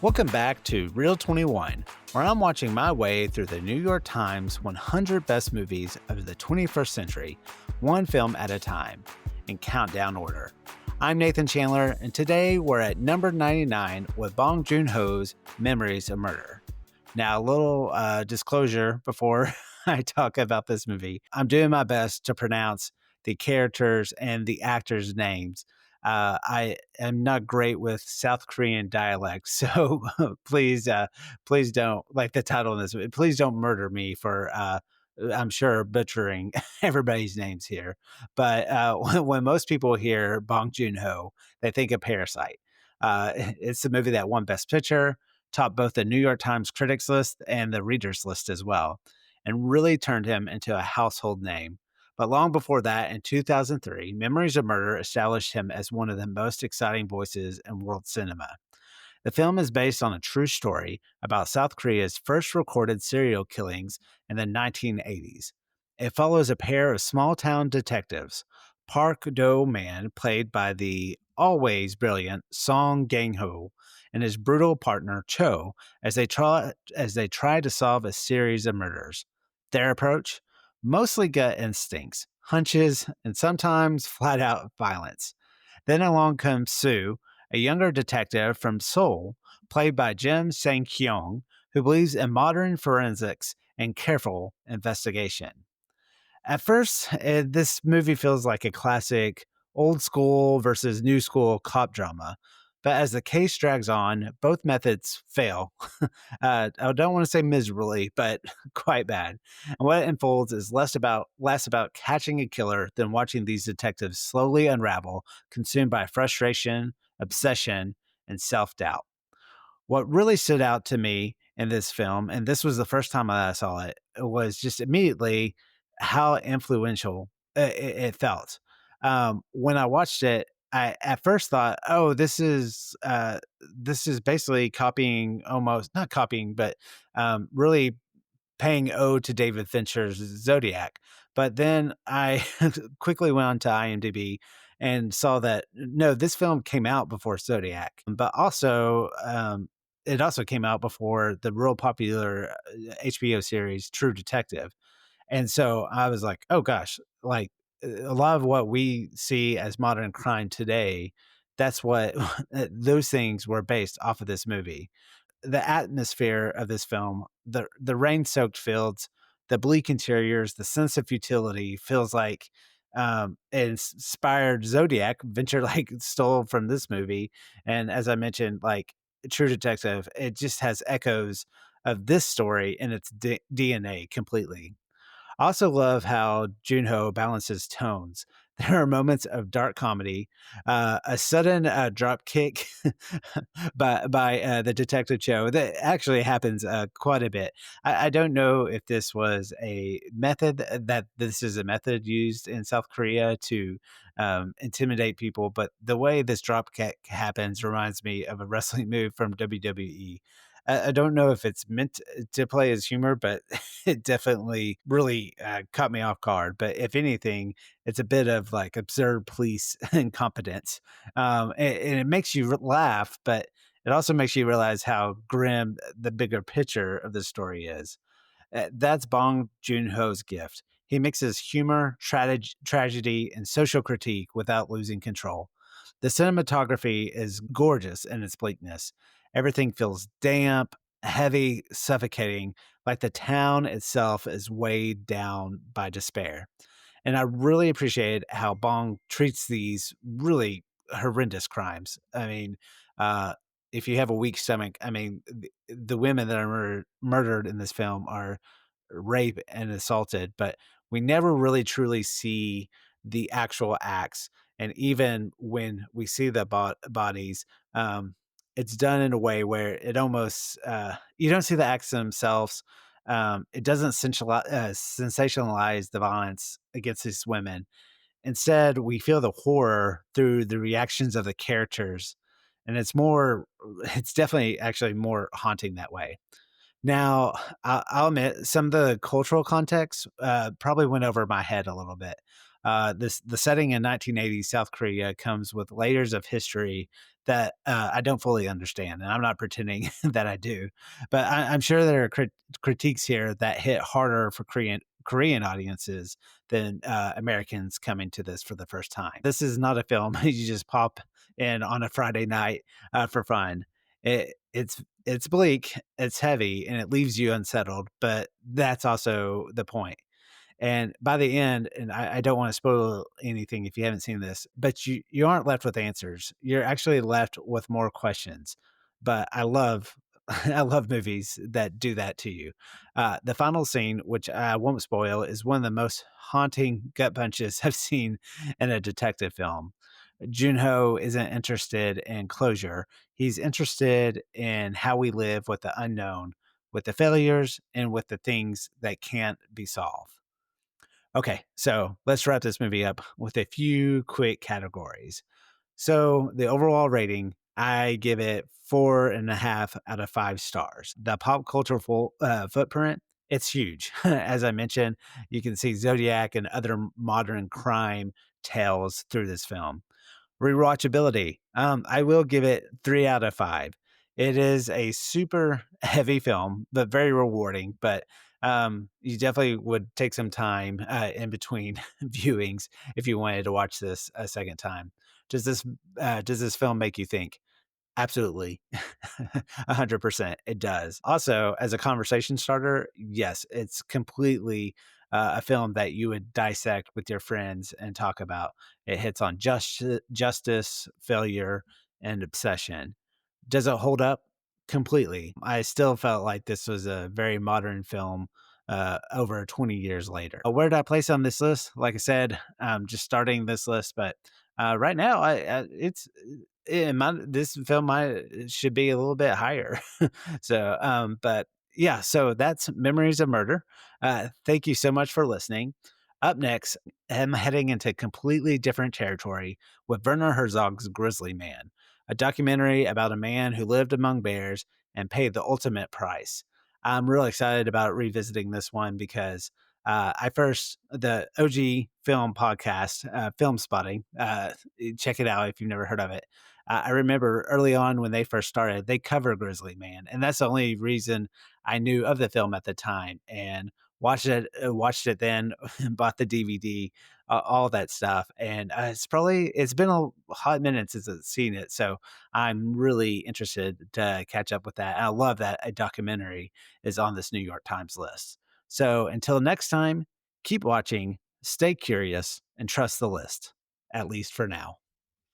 Welcome back to Real 21, where I'm watching my way through the New York Times 100 best movies of the 21st century, one film at a time, in countdown order. I'm Nathan Chandler, and today we're at number 99 with Bong Joon-ho's Memories of Murder. Now, a little disclosure before I talk about this movie. I'm doing my best to pronounce the characters and the actors' names. I am not great with South Korean dialects, so please don't like the title of this. Please don't murder me for I'm sure butchering everybody's names here. But when most people hear Bong Joon-ho, they think of Parasite. It's the movie that won Best Picture, topped both the New York Times Critics List and the Readers List as well, and really turned him into a household name. But long before that, in 2003, Memories of Murder established him as one of the most exciting voices in world cinema. The film is based on a true story about South Korea's first recorded serial killings in the 1980s. It follows a pair of small town detectives, Park Do-man, played by the always brilliant Song Gang-ho, and his brutal partner Cho, as they try to solve a series of murders. Their approach? Mostly gut instincts, hunches, and sometimes flat out violence. Then along comes Sue, a younger detective from Seoul, played by Jim Sang-kyung, who believes in modern forensics and careful investigation. At first, this movie feels like a classic old school versus new school cop drama. But as the case drags on, both methods fail. I don't want to say miserably, but quite bad. And what unfolds is less about catching a killer than watching these detectives slowly unravel, consumed by frustration, obsession, and self-doubt. What really stood out to me in this film, and this was the first time I saw it, was just immediately how influential it felt. When I watched it, I at first thought, "Oh, this is basically copying, almost not copying, but really paying ode to David Fincher's Zodiac." But then I quickly went on to IMDb and saw that no, this film came out before Zodiac, but also it also came out before the real popular HBO series True Detective. And so I was like, oh gosh, like a lot of what we see as modern crime today, that's what those things were based off of this movie. The atmosphere of this film, the rain-soaked fields, the bleak interiors, the sense of futility feels like it inspired Zodiac. Venture like stole from this movie, and as I mentioned, like True Detective, it just has echoes of this story in its DNA completely. I also love how Junho balances tones. There are moments of dark comedy, a sudden drop kick by the detective Cho that actually happens quite a bit. I don't know if this was a method that this is a method used in South Korea to intimidate people, but the way this drop kick happens reminds me of a wrestling move from WWE. I don't know if it's meant to play as humor, but it definitely really caught me off guard. But if anything, it's a bit of like absurd police incompetence. And it makes you laugh, but it also makes you realize how grim the bigger picture of the story is. That's Bong Joon-ho's gift. He mixes humor, tragedy, and social critique without losing control. The cinematography is gorgeous in its bleakness. Everything feels damp, heavy, suffocating, like the town itself is weighed down by despair. And I really appreciate how Bong treats these really horrendous crimes. I mean, uh, if you have a weak stomach, I mean, the women that are murdered in this film are raped and assaulted, but we never really truly see the actual acts. And even when we see the bodies, it's done in a way where it almost you don't see the acts themselves. It doesn't sensationalize the violence against these women. Instead, we feel the horror through the reactions of the characters, and it's definitely actually more haunting that way. Now, I'll admit some of the cultural context probably went over my head a little bit. The setting in 1980s South Korea comes with layers of history that I don't fully understand, and I'm not pretending that I do. But I'm sure there are critiques here that hit harder for Korean audiences than Americans coming to this for the first time. This is not a film you just pop in on a Friday night for fun. It's bleak, it's heavy, and it leaves you unsettled. But that's also the point. And by the end, and I don't want to spoil anything if you haven't seen this, but you aren't left with answers. You're actually left with more questions. But I love I love movies that do that to you. The final scene, which I won't spoil, is one of the most haunting gut punches I've seen in a detective film. Junho isn't interested in closure. He's interested in how we live with the unknown, with the failures, and with the things that can't be solved. Okay, so let's wrap this movie up with a few quick categories. So the overall rating, I give it 4.5 out of 5 stars. The pop cultural footprint, it's huge. As I mentioned, you can see Zodiac and other modern crime tales through this film. Rewatchability. I will give it 3 out of 5. It is a super heavy film, but very rewarding. But you definitely would take some time in between viewings if you wanted to watch this a second time. Does this film make you think? Absolutely. 100%. It does. Also, as a conversation starter, yes, it's completely a film that you would dissect with your friends and talk about. It hits on justice, failure, and obsession. Does it hold up? Completely. I still felt like this was a very modern film over 20 years later. Where did I place on this list? Like I said, just starting this list, but right now, it's this film might should be a little bit higher. So, but yeah, so that's Memories of Murder. Thank you so much for listening. Up next, I'm heading into completely different territory with Werner Herzog's Grizzly Man, a documentary about a man who lived among bears and paid the ultimate price. I'm really excited about revisiting this one because the OG film podcast, Film Spotting, check it out if you've never heard of it. I remember early on when they first started, they cover Grizzly Man, and that's the only reason I knew of the film at the time. And watched it then, bought the DVD, all that stuff. And it's been a hot minute since I've seen it, so I'm really interested to catch up with that. And I love that a documentary is on this New York Times list. So until next time, keep watching, stay curious, and trust the list, at least for now.